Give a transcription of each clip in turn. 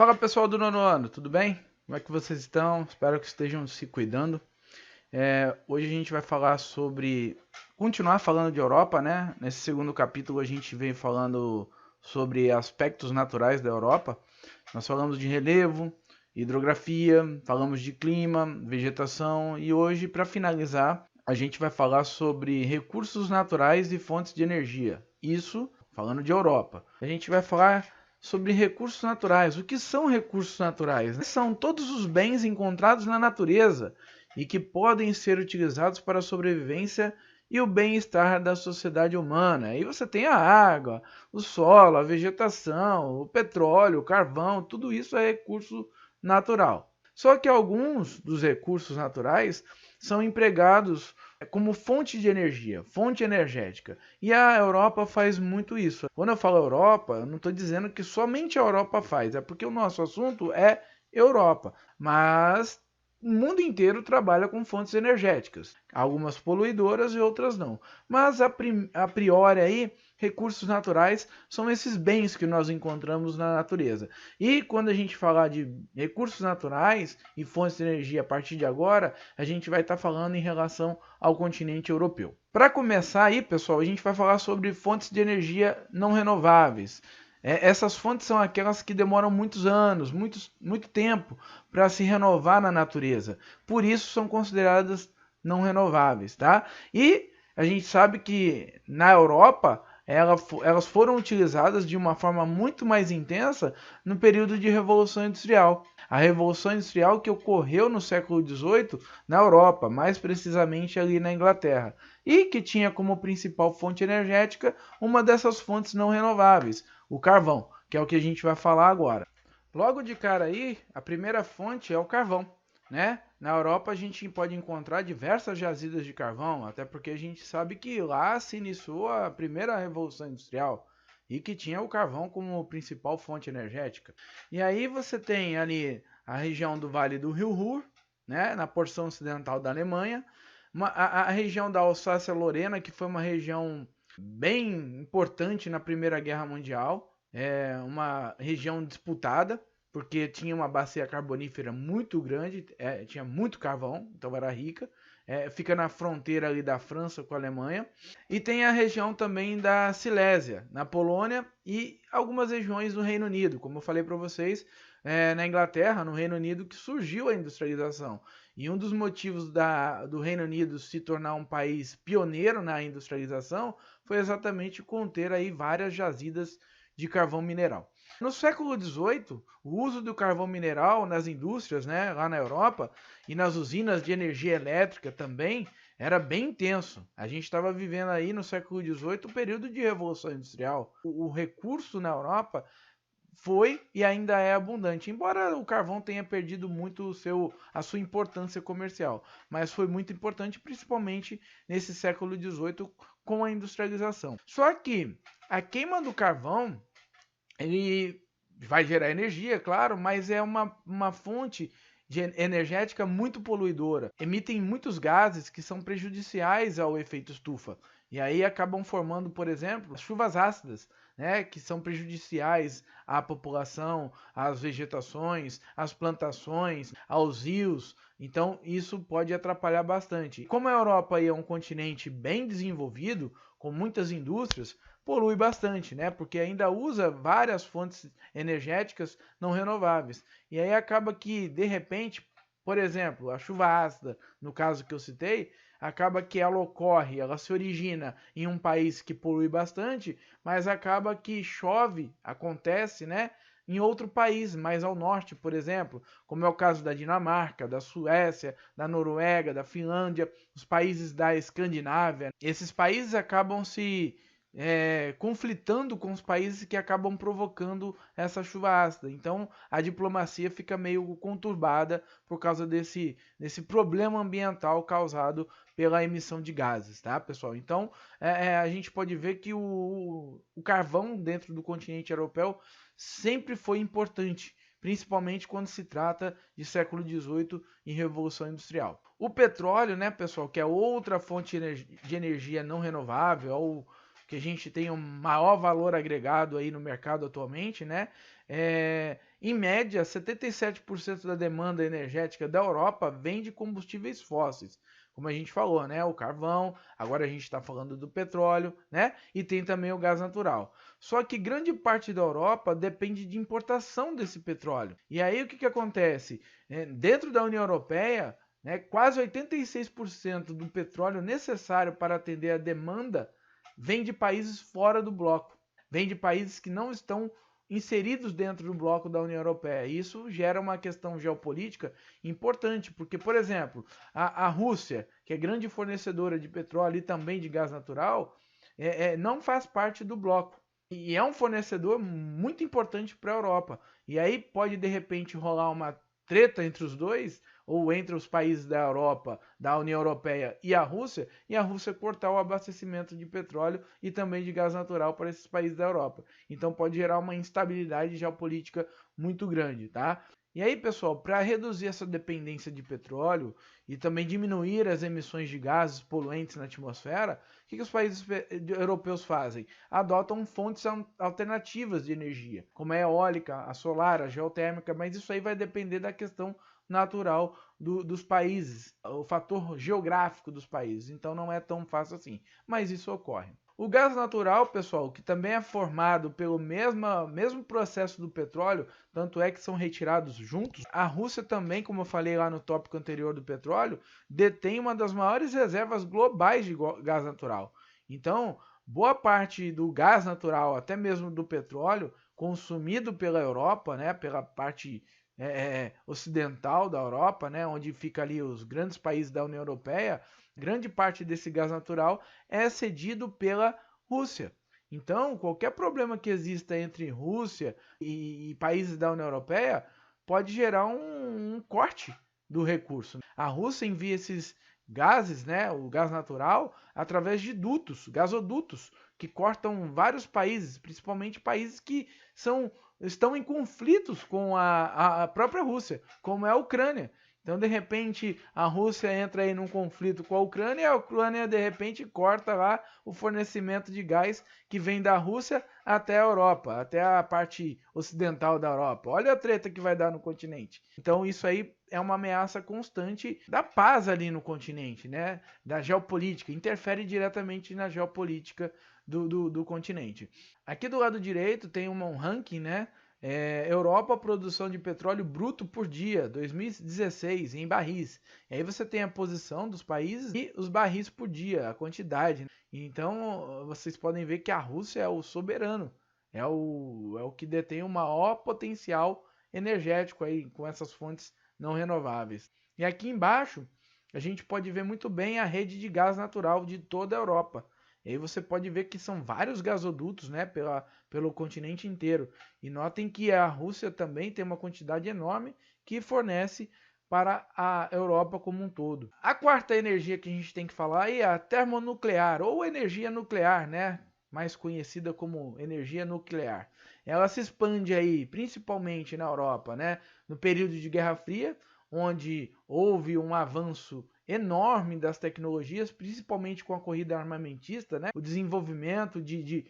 Fala pessoal do nono ano, tudo bem? Como é que vocês estão? Espero que estejam se cuidando. Hoje a gente vai falar continuar falando de Europa, né? Nesse segundo capítulo a gente vem falando sobre aspectos naturais da Europa. Nós falamos de relevo, hidrografia, falamos de clima, vegetação e hoje, para finalizar, a gente vai falar sobre recursos naturais e fontes de energia. Isso falando de Europa. A gente vai falar sobre recursos naturais. O que são recursos naturais? São todos os bens encontrados na natureza e que podem ser utilizados para a sobrevivência e o bem-estar da sociedade humana. Aí você tem a água, o solo, a vegetação, o petróleo, o carvão, tudo isso é recurso natural. Só que alguns dos recursos naturais são empregados como fonte de energia, fonte energética. E a Europa faz muito isso. Quando eu falo Europa, eu não estou dizendo que somente a Europa faz, é porque o nosso assunto é Europa. Mas o mundo inteiro trabalha com fontes energéticas, algumas poluidoras e outras não. Mas a priori aí, recursos naturais são esses bens que nós encontramos na natureza. E quando a gente falar de recursos naturais e fontes de energia a partir de agora, a gente vai estar falando em relação ao continente europeu. Para começar aí, pessoal, a gente vai falar sobre fontes de energia não renováveis. Essas fontes são aquelas que demoram muitos anos, muito tempo para se renovar na natureza. Por isso são consideradas não renováveis, tá? E a gente sabe que na Europa elas foram utilizadas de uma forma muito mais intensa no período de Revolução Industrial. A Revolução Industrial que ocorreu no século XVIII na Europa, mais precisamente ali na Inglaterra, e que tinha como principal fonte energética uma dessas fontes não renováveis, o carvão, que é o que a gente vai falar agora. Logo de cara aí, a primeira fonte é o carvão, né? Na Europa a gente pode encontrar diversas jazidas de carvão, até porque a gente sabe que lá se iniciou a primeira revolução industrial e que tinha o carvão como principal fonte energética. E aí você tem ali a região do Vale do Rio Ruhr, né, na porção ocidental da Alemanha, a região da Alsácia-Lorena, que foi uma região bem importante na Primeira Guerra Mundial, uma região disputada, porque tinha uma bacia carbonífera muito grande, tinha muito carvão, então era rica. Fica na fronteira ali da França com a Alemanha. E tem a região também da Silésia, na Polônia, e algumas regiões do Reino Unido, como eu falei para vocês, na Inglaterra, no Reino Unido, que surgiu a industrialização. E um dos motivos do Reino Unido se tornar um país pioneiro na industrialização foi exatamente conter aí várias jazidas de carvão mineral. No século XVIII, o uso do carvão mineral nas indústrias, né, lá na Europa, e nas usinas de energia elétrica também, era bem intenso. A gente estava vivendo aí no século XVIII o período de Revolução Industrial. O recurso na Europa foi e ainda é abundante, embora o carvão tenha perdido muito a sua importância comercial, mas foi muito importante principalmente nesse século XVIII com a industrialização. Só que a queima do carvão ele vai gerar energia, claro, mas é uma fonte energética muito poluidora. Emitem muitos gases que são prejudiciais ao efeito estufa. E aí acabam formando, por exemplo, chuvas ácidas, né, que são prejudiciais à população, às vegetações, às plantações, aos rios. Então isso pode atrapalhar bastante. Como a Europa é um continente bem desenvolvido, com muitas indústrias, polui bastante, né? Porque ainda usa várias fontes energéticas não renováveis. E aí acaba que, de repente, por exemplo, a chuva ácida, no caso que eu citei, acaba que ela ocorre, ela se origina em um país que polui bastante, mas acaba que chove, acontece, né? Em outro país, mais ao norte, por exemplo, como é o caso da Dinamarca, da Suécia, da Noruega, da Finlândia, os países da Escandinávia. Esses países acabam se conflitando com os países que acabam provocando essa chuva ácida. Então a diplomacia fica meio conturbada por causa desse problema ambiental causado pela emissão de gases, tá, pessoal? Então a gente pode ver que o carvão dentro do continente europeu sempre foi importante, principalmente quando se trata de século XVIII e Revolução Industrial. O petróleo, né, pessoal, que é outra fonte de energia não renovável, ou que a gente tem um maior valor agregado aí no mercado atualmente, né? Em média, 77% da demanda energética da Europa vem de combustíveis fósseis. Como a gente falou, né? O carvão, agora a gente está falando do petróleo, né? E tem também o gás natural. Só que grande parte da Europa depende de importação desse petróleo. E aí o que acontece? Dentro da União Europeia, né, quase 86% do petróleo necessário para atender a demanda vem de países fora do bloco. Vem de países que não estão inseridos dentro do bloco da União Europeia. Isso gera uma questão geopolítica importante, porque, por exemplo, a Rússia, que é grande fornecedora de petróleo e também de gás natural, não faz parte do bloco. E é um fornecedor muito importante para a Europa. E aí pode, de repente, rolar uma treta entre os dois, ou entre os países da Europa, da União Europeia e a Rússia cortar o abastecimento de petróleo e também de gás natural para esses países da Europa. Então pode gerar uma instabilidade geopolítica muito grande, tá? E aí, pessoal, para reduzir essa dependência de petróleo e também diminuir as emissões de gases poluentes na atmosfera, o que os países europeus fazem? Adotam fontes alternativas de energia, como a eólica, a solar, a geotérmica, mas isso aí vai depender da questão natural dos países, o fator geográfico dos países, então não é tão fácil assim, mas isso ocorre. O gás natural, pessoal, que também é formado pelo mesmo processo do petróleo, tanto é que são retirados juntos. A Rússia também, como eu falei lá no tópico anterior do petróleo, detém uma das maiores reservas globais de gás natural. Então, boa parte do gás natural, até mesmo do petróleo, consumido pela Europa, né, pela parte ocidental da Europa, né, onde fica ali os grandes países da União Europeia, grande parte desse gás natural é cedido pela Rússia. Então, qualquer problema que exista entre Rússia e países da União Europeia pode gerar um corte do recurso. A Rússia envia esses gases, né, o gás natural, através de dutos, gasodutos, que cortam vários países, principalmente países que estão em conflitos com a própria Rússia, como é a Ucrânia. Então, de repente, a Rússia entra aí num conflito com a Ucrânia e a Ucrânia, de repente, corta lá o fornecimento de gás que vem da Rússia até a Europa, até a parte ocidental da Europa. Olha a treta que vai dar no continente. Então, isso aí é uma ameaça constante da paz ali no continente, né? Da geopolítica, interfere diretamente na geopolítica do continente. Aqui do lado direito tem um ranking, né? Europa, produção de petróleo bruto por dia, 2016, em barris. E aí você tem a posição dos países e os barris por dia, a quantidade. Então vocês podem ver que a Rússia é o soberano, é o que detém o maior potencial energético aí com essas fontes não renováveis. E aqui embaixo a gente pode ver muito bem a rede de gás natural de toda a Europa. E aí você pode ver que são vários gasodutos, né, pelo continente inteiro. E notem que a Rússia também tem uma quantidade enorme que fornece para a Europa como um todo. A quarta energia que a gente tem que falar é a termonuclear, ou energia nuclear, né, mais conhecida como energia nuclear. Ela se expande aí principalmente na Europa, né, no período de Guerra Fria, onde houve um avanço enorme das tecnologias, principalmente com a corrida armamentista, né? O desenvolvimento de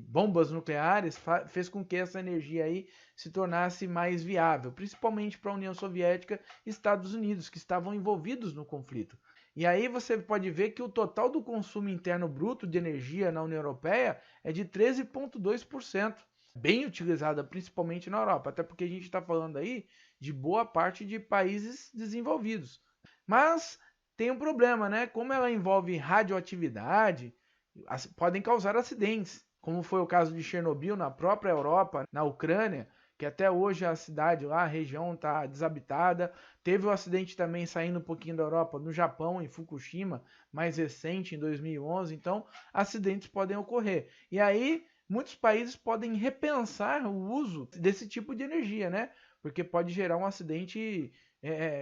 bombas nucleares fez com que essa energia aí se tornasse mais viável, principalmente para a União Soviética e Estados Unidos, que estavam envolvidos no conflito. E aí você pode ver que o total do consumo interno bruto de energia na União Europeia é de 13,2%. Bem utilizada principalmente na Europa, até porque a gente está falando aí de boa parte de países desenvolvidos. Mas tem um problema, né? Como ela envolve radioatividade, podem causar acidentes, como foi o caso de Chernobyl na própria Europa, na Ucrânia, que até hoje a cidade lá, a região está desabitada. Teve o acidente também saindo um pouquinho da Europa, no Japão, em Fukushima, mais recente, em 2011. Então, acidentes podem ocorrer. E aí, muitos países podem repensar o uso desse tipo de energia, né? Porque pode gerar um acidente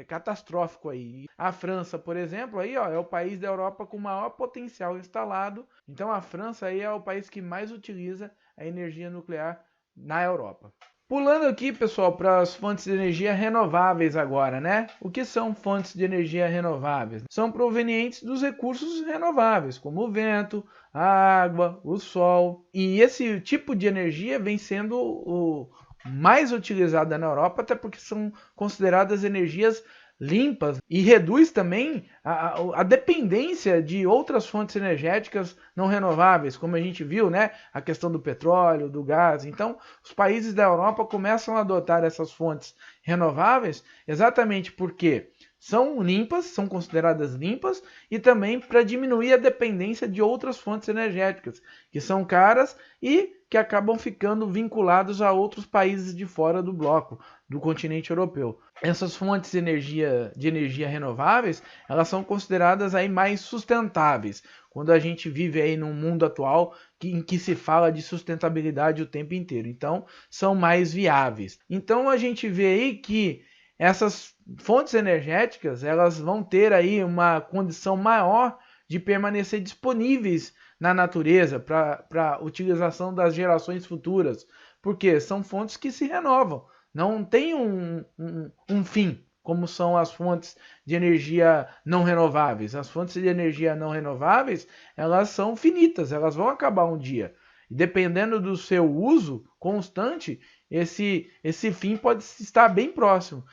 catastrófico aí. A França, por exemplo, aí, ó, é o país da Europa com maior potencial instalado. Então a França aí é o país que mais utiliza a energia nuclear na Europa. Pulando aqui, pessoal, para as fontes de energia renováveis agora, né? O que são fontes de energia renováveis? São provenientes dos recursos renováveis, como o vento, a água, o sol. E esse tipo de energia vem sendo mais utilizada na Europa, até porque são consideradas energias limpas e reduz também a dependência de outras fontes energéticas não renováveis, como a gente viu, né? A questão do petróleo, do gás. Então, os países da Europa começam a adotar essas fontes renováveis exatamente porque são limpas, são consideradas limpas, e também para diminuir a dependência de outras fontes energéticas, que são caras e que acabam ficando vinculados a outros países de fora do bloco, do continente europeu. Essas fontes de energia renováveis, elas são consideradas aí mais sustentáveis, quando a gente vive aí num mundo atual em que se fala de sustentabilidade o tempo inteiro. Então, são mais viáveis. Então, a gente vê aí que essas fontes energéticas, elas vão ter aí uma condição maior de permanecer disponíveis na natureza para utilização das gerações futuras, porque são fontes que se renovam, não tem um fim, como são as fontes de energia não renováveis. As fontes de energia não renováveis, elas são finitas, elas vão acabar um dia. E dependendo do seu uso constante, esse fim pode estar bem próximo.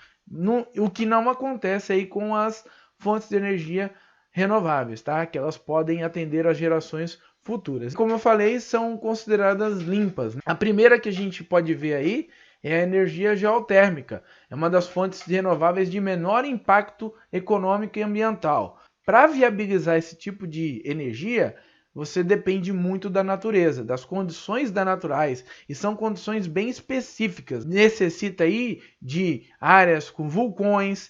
O que não acontece aí com as fontes de energia renováveis, tá? Que elas podem atender às gerações futuras. Como eu falei, são consideradas limpas. A primeira que a gente pode ver aí é a energia geotérmica. É uma das fontes renováveis de menor impacto econômico e ambiental. Para viabilizar esse tipo de energia, você depende muito da natureza, das condições naturais, e são condições bem específicas. Necessita aí de áreas com vulcões,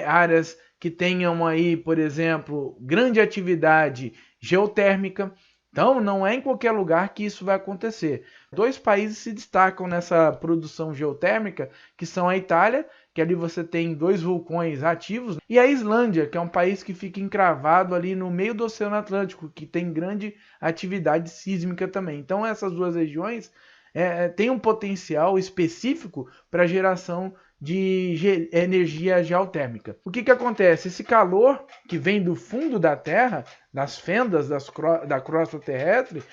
áreas que tenham aí, por exemplo, grande atividade geotérmica. Então, não é em qualquer lugar que isso vai acontecer. Dois países se destacam nessa produção geotérmica, que são a Itália, que ali você tem 2 vulcões ativos, e a Islândia, que é um país que fica encravado ali no meio do Oceano Atlântico, que tem grande atividade sísmica também. Então, essas duas regiões têm um potencial específico para geração de energia geotérmica. O que acontece? Esse calor que vem do fundo da Terra, das fendas da crosta terrestre,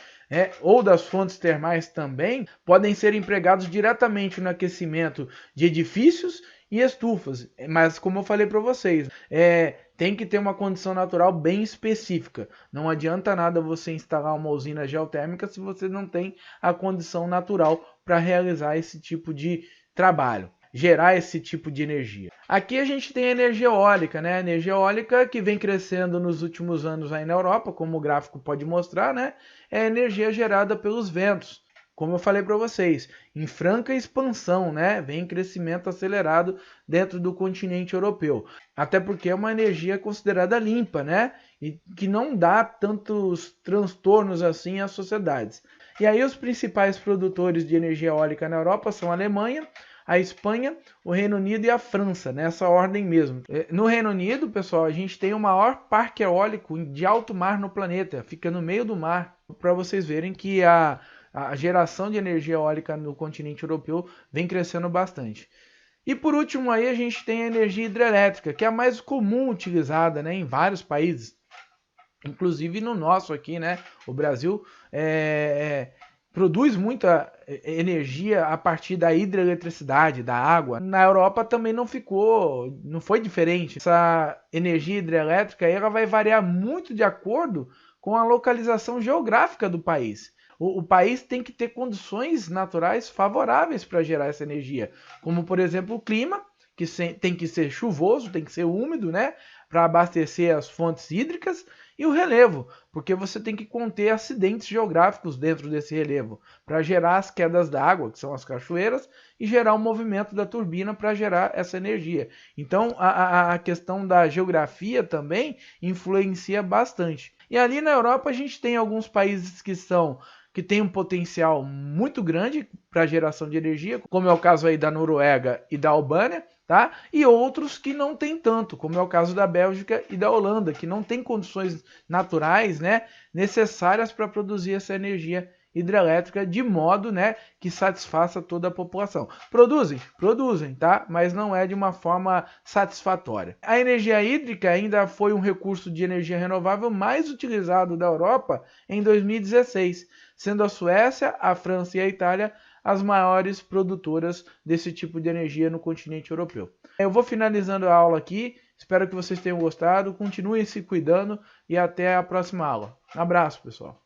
ou das fontes termais também, podem ser empregados diretamente no aquecimento de edifícios e estufas. Mas, como eu falei para vocês, tem que ter uma condição natural bem específica. Não adianta nada você instalar uma usina geotérmica se você não tem a condição natural para realizar esse tipo de trabalho, gerar esse tipo de energia. Aqui a gente tem a energia eólica, né? A energia eólica que vem crescendo nos últimos anos aí na Europa, como o gráfico pode mostrar, né? É a energia gerada pelos ventos. Como eu falei para vocês, em franca expansão, né? Vem em crescimento acelerado dentro do continente europeu. Até porque é uma energia considerada limpa, né? E que não dá tantos transtornos assim às sociedades. E aí os principais produtores de energia eólica na Europa são a Alemanha, a Espanha, o Reino Unido e a França, nessa ordem mesmo. No Reino Unido, pessoal, a gente tem o maior parque eólico de alto mar no planeta, fica no meio do mar, para vocês verem que a geração de energia eólica no continente europeu vem crescendo bastante. E por último aí a gente tem a energia hidrelétrica, que é a mais comum utilizada, né, em vários países, inclusive no nosso aqui, né, o Brasil produz muita energia a partir da hidroeletricidade, da água. Na Europa também não foi diferente. Essa energia hidrelétrica ela vai variar muito de acordo com a localização geográfica do país. O país tem que ter condições naturais favoráveis para gerar essa energia, como por exemplo o clima, que tem que ser chuvoso, tem que ser úmido, né, para abastecer as fontes hídricas, e o relevo, porque você tem que conter acidentes geográficos dentro desse relevo, para gerar as quedas d'água, que são as cachoeiras, e gerar o movimento da turbina para gerar essa energia. Então a questão da geografia também influencia bastante. E ali na Europa a gente tem alguns países que tem um potencial muito grande para geração de energia, como é o caso aí da Noruega e da Albânia, tá? E outros que não tem tanto, como é o caso da Bélgica e da Holanda, que não tem condições naturais, né, necessárias para produzir essa energia hidrelétrica de modo, né, que satisfaça toda a população. Produzem, tá? Mas não é de uma forma satisfatória. A energia hídrica ainda foi um recurso de energia renovável mais utilizado da Europa em 2016, sendo a Suécia, a França e a Itália as maiores produtoras desse tipo de energia no continente europeu. Eu vou finalizando a aula aqui, espero que vocês tenham gostado, continuem se cuidando e até a próxima aula. Um abraço, pessoal!